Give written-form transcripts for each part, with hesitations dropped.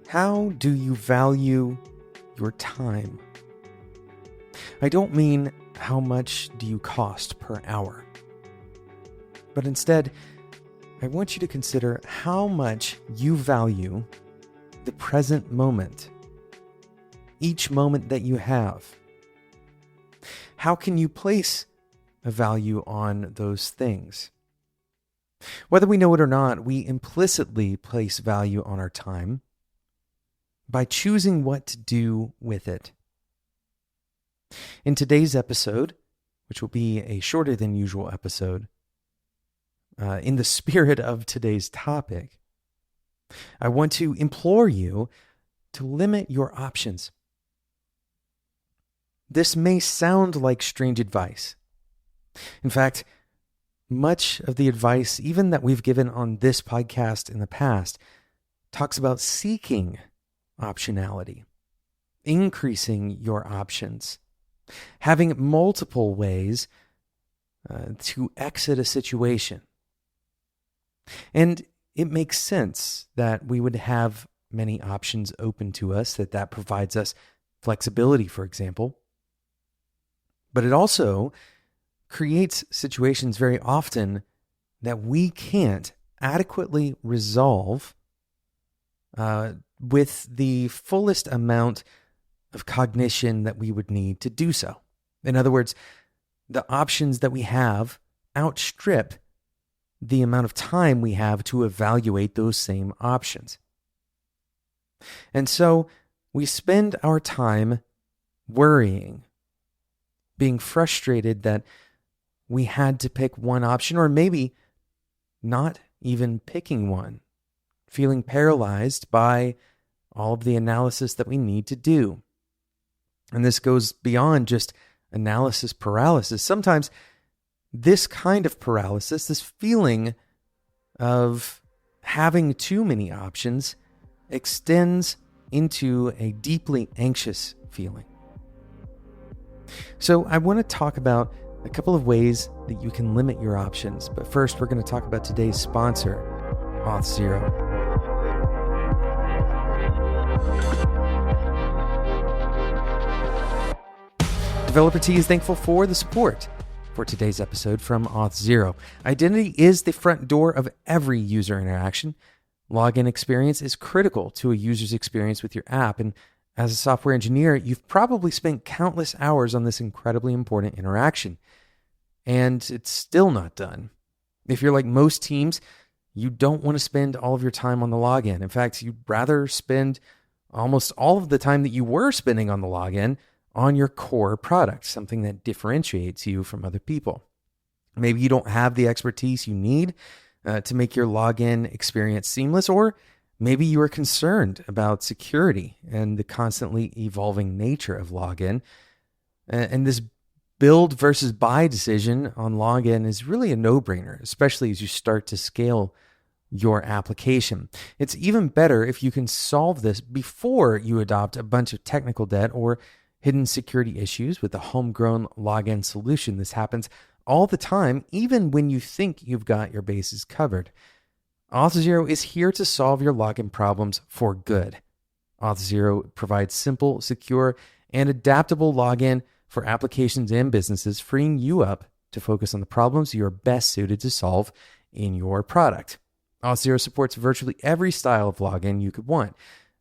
How do you value your time? I don't mean how much do you cost per hour, but instead, I want you to consider how much you value the present moment, each moment that you have. How can you place a value on those things? Whether we know it or not, we implicitly place value on our time by choosing what to do with it. In today's episode, which will be a shorter than usual episode, in the spirit of today's topic, I want to implore you to limit your options. This may sound like strange advice. In fact, much of the advice, even that we've given on this podcast in the past, talks about seeking optionality, increasing your options, having multiple ways to exit a situation. And it makes sense that we would have many options open to us, that provides us flexibility, for example. But it also creates situations very often that we can't adequately resolve with the fullest amount of cognition that we would need to do so. In other words, the options that we have outstrip the amount of time we have to evaluate those same options. And so we spend our time worrying, being frustrated that we had to pick one option, or maybe not even picking one, feeling paralyzed by all of the analysis that we need to do. And this goes beyond just analysis paralysis. Sometimes this kind of paralysis, this feeling of having too many options, extends into a deeply anxious feeling. So I want to talk about a couple of ways that you can limit your options. But first, we're going to talk about today's sponsor, Auth0. Developer T is thankful for the support for today's episode from Auth0. Identity is the front door of every user interaction. Login experience is critical to a user's experience with your app, and as a software engineer, you've probably spent countless hours on this incredibly important interaction, and it's still not done. If you're like most teams, you don't want to spend all of your time on the login. In fact, you'd rather spend almost all of the time that you were spending on the login on your core product, something that differentiates you from other people. Maybe you don't have the expertise you need to make your login experience seamless, or maybe you are concerned about security and the constantly evolving nature of login. And this build versus buy decision on login is really a no-brainer, especially as you start to scale your application. It's even better if you can solve this before you adopt a bunch of technical debt or hidden security issues with a homegrown login solution. This happens all the time, even when you think you've got your bases covered. Auth0 is here to solve your login problems for good. Auth0 provides simple, secure, and adaptable login for applications and businesses, freeing you up to focus on the problems you are best suited to solve in your product. Auth0 supports virtually every style of login you could want: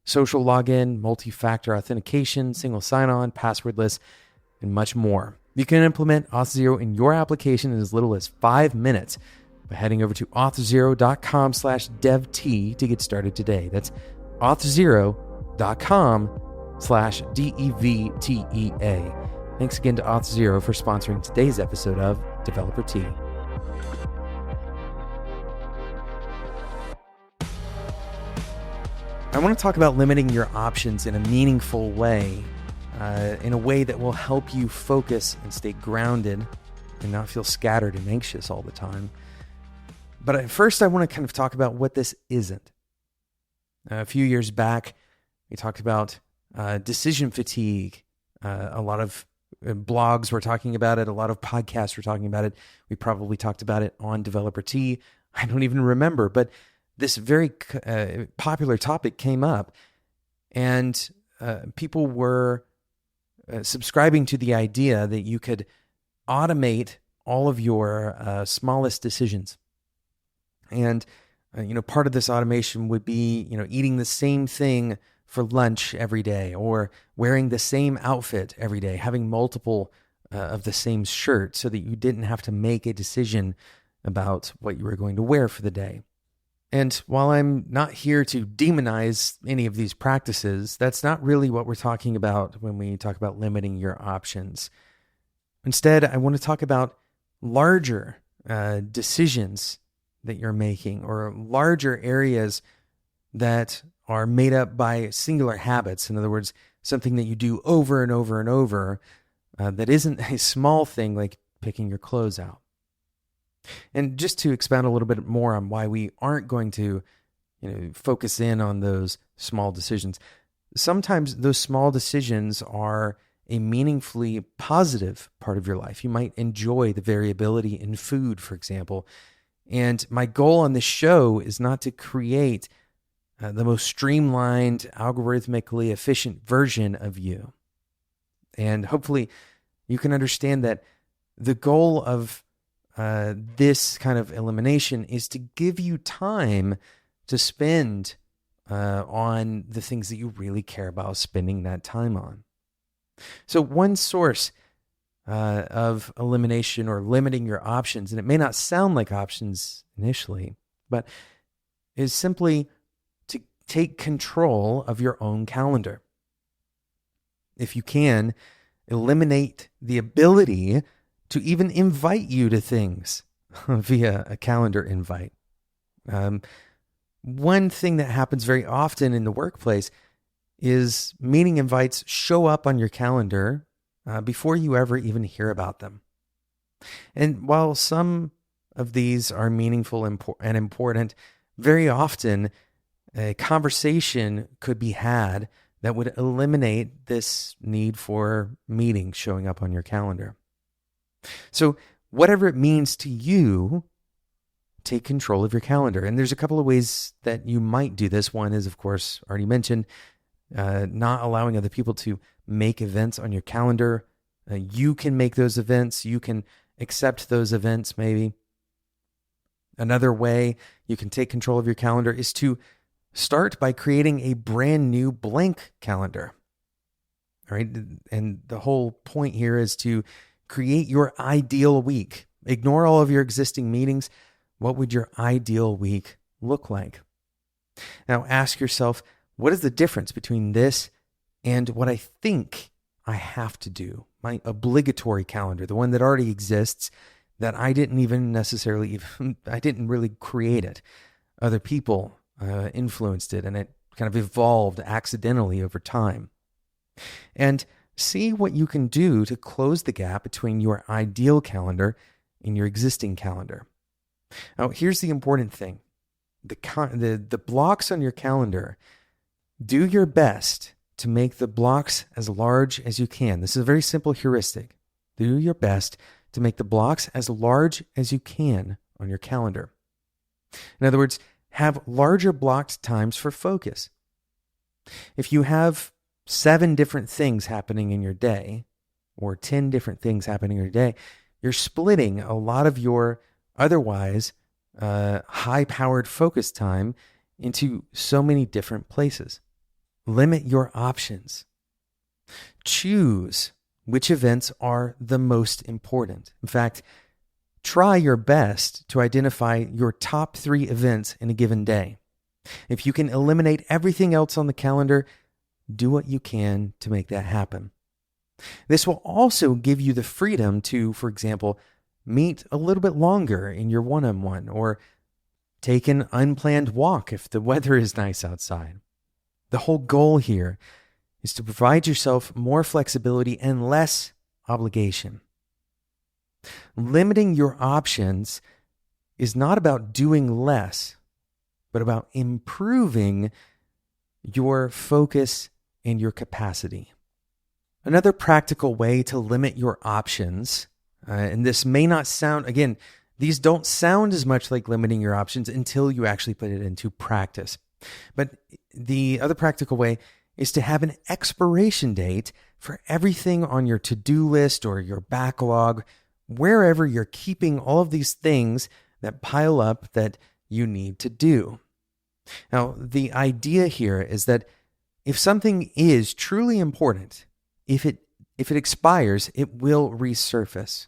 social login, multi-factor authentication, single sign-on, passwordless, and much more. You can implement Auth0 in your application in as little as 5 minutes by heading over to auth0.com/devt to get started today. That's auth0.com/DEVTEA. Thanks again to Auth0 for sponsoring today's episode of Developer T. I want to talk about limiting your options in a meaningful way, in a way that will help you focus and stay grounded and not feel scattered and anxious all the time. But first, I want to kind of talk about what this isn't. A few years back, we talked about decision fatigue. A lot of blogs were talking about it. A lot of podcasts were talking about it. We probably talked about it on Developer T. I don't even remember, but this very popular topic came up. And people were subscribing to the idea that you could automate all of your smallest decisions. And, part of this automation would be, eating the same thing for lunch every day, or wearing the same outfit every day, having multiple of the same shirt so that you didn't have to make a decision about what you were going to wear for the day. And while I'm not here to demonize any of these practices, that's not really what we're talking about when we talk about limiting your options. Instead, I want to talk about larger decisions that you're making, or larger areas that are made up by singular habits. In other words, something that you do over and over and over that isn't a small thing like picking your clothes out. And just to expound a little bit more on why we aren't going to focus in on those small decisions. Sometimes those small decisions are a meaningfully positive part of your life. You might enjoy the variability in food, for example. And my goal on this show is not to create the most streamlined, algorithmically efficient version of you. And hopefully you can understand that the goal of this kind of elimination is to give you time to spend on the things that you really care about spending that time on. So one source of elimination or limiting your options, and it may not sound like options initially, but is simply to take control of your own calendar. If you can, eliminate the ability to even invite you to things via a calendar invite. One thing that happens very often in the workplace is meeting invites show up on your calendar before you ever even hear about them. And while some of these are meaningful and important, very often a conversation could be had that would eliminate this need for meetings showing up on your calendar. So whatever it means to you, take control of your calendar. And there's a couple of ways that you might do this. One is, of course, already mentioned, not allowing other people to make events on your calendar. You can make those events. You can accept those events, maybe. Another way you can take control of your calendar is to start by creating a brand new blank calendar. All right. And the whole point here is to create your ideal week. Ignore all of your existing meetings. What would your ideal week look like? Now ask yourself, what is the difference between this and what I think I have to do? My obligatory calendar, the one that already exists, that I didn't even necessarily, I didn't really create it. Other people influenced it, and it kind of evolved accidentally over time. And see what you can do to close the gap between your ideal calendar and your existing calendar. Now, here's the important thing. The blocks on your calendar, do your best to make the blocks as large as you can. This is a very simple heuristic. Do your best to make the blocks as large as you can on your calendar. In other words, have larger blocked times for focus. If you have 7 different things happening in your day, or 10 different things happening in your day, you're splitting a lot of your otherwise high-powered focus time into so many different places. Limit your options. Choose which events are the most important. In fact, try your best to identify your top 3 events in a given day. If you can eliminate everything else on the calendar, do what you can to make that happen. This will also give you the freedom to, for example, meet a little bit longer in your one-on-one, or take an unplanned walk if the weather is nice outside. The whole goal here is to provide yourself more flexibility and less obligation. Limiting your options is not about doing less, but about improving your focus and your capacity. Another practical way to limit your options, and this may not sound, again, these don't sound as much like limiting your options until you actually put it into practice. But the other practical way is to have an expiration date for everything on your to-do list or your backlog, wherever you're keeping all of these things that pile up that you need to do. Now, the idea here is that if something is truly important, if it expires, it will resurface.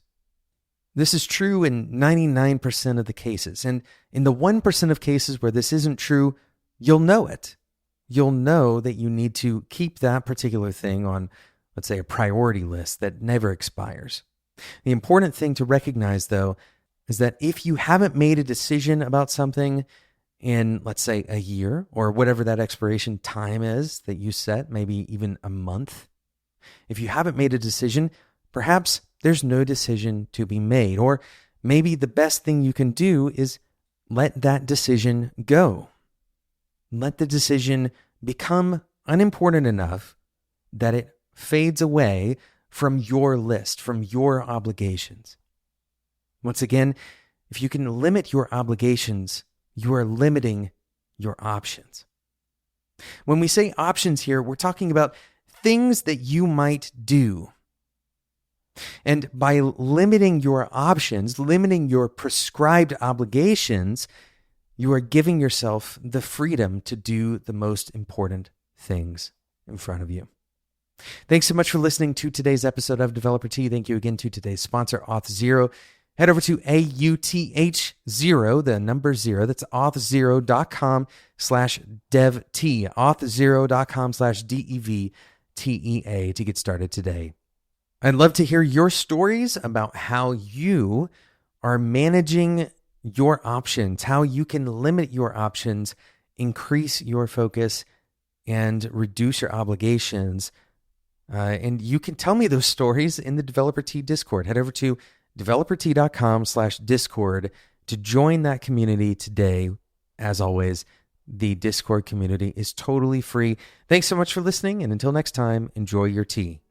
This is true in 99% of the cases. And in the 1% of cases where this isn't true, you'll know it. You'll know that you need to keep that particular thing on, let's say, a priority list that never expires. The important thing to recognize, though, is that if you haven't made a decision about something in, let's say, a year or whatever that expiration time is that you set, maybe even a month, if you haven't made a decision, perhaps there's no decision to be made. Or maybe the best thing you can do is let that decision go. Let the decision become unimportant enough that it fades away from your list, from your obligations. Once again, if you can limit your obligations, you are limiting your options. When we say options here, we're talking about things that you might do. And by limiting your options, limiting your prescribed obligations, you are giving yourself the freedom to do the most important things in front of you. Thanks so much for listening to today's episode of Developer Tea. Thank you again to today's sponsor, Auth0. Head over to AUTH0, the number 0. That's auth0.com/devtea, auth0.com/DEVTEA to get started today. I'd love to hear your stories about how you are managing your options, how you can limit your options, increase your focus, and reduce your obligations. And you can tell me those stories in the Developer Tea Discord. Head over to developertea.com/Discord to join that community today. As always, the Discord community is totally free. Thanks so much for listening, and until next time, enjoy your tea.